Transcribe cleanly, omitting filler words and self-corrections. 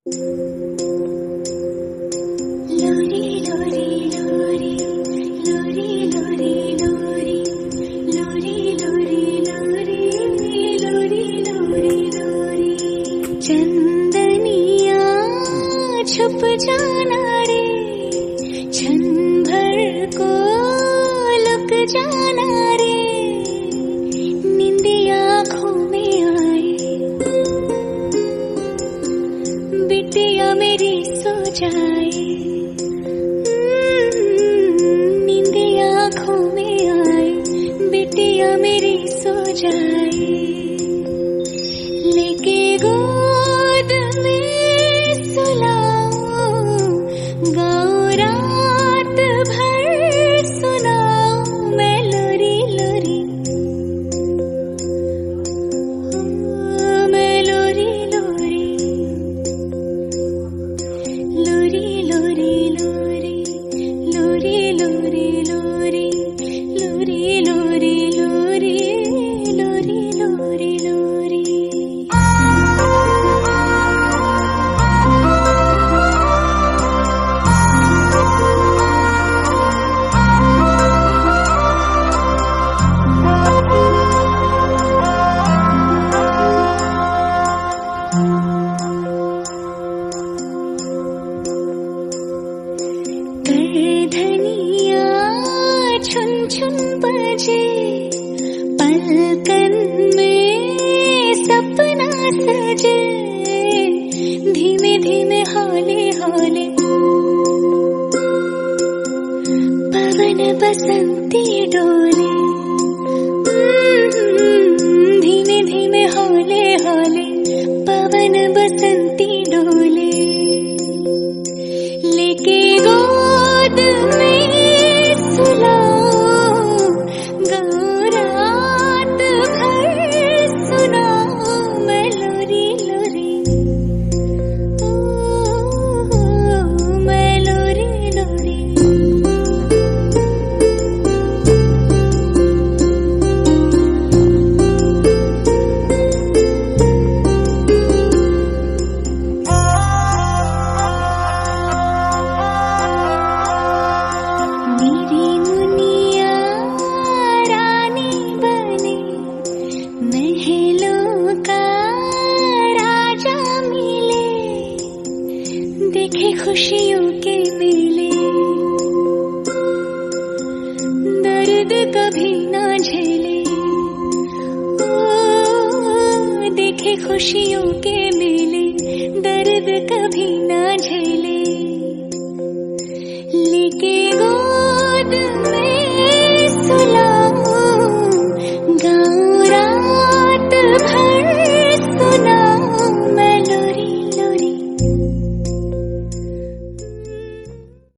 लोरी लोरी लोरी लोरी लोरी लोरी लोरी लोरी लोरी लोरी लोरी लोरी चंदनिया छुप जाना रे, क्षण भर को लुक जाना रे, नींदिया आँखों में आए, बिटिया मेरी सो जाए, नींदिया आँखों में आए, बिटिया मेरी सो जाए, लेके गोद में सुलाओ, गाओ रात भर सुनाओ मैं लोरी लोरी, मैं लोरी लोरी, लोरी लोरी लोरी लोरी लोरी लोरी लोरी लोरी लोरी लोरी लोरी लोरी। धनिया छुन छुन बजे, पलकन में सपना सजे, धीमे धीमे हौले हौले पवन बसंती डोले, धीमे धीमे हौले हौले पवन बसंती डोले, लेके गोद में सुलाओ, गाओ रात भर सुनाओ मैं लोरी लोरी, मैं लोरी लोरी। मेरी मुनिया रानी बने, महलों का राजा मिले, देखे खुशियों के मेले, दर्द कभी ना झेले, ओ देखे खुशियों के मेले, दर्द कभी ना झेले, लेके गोद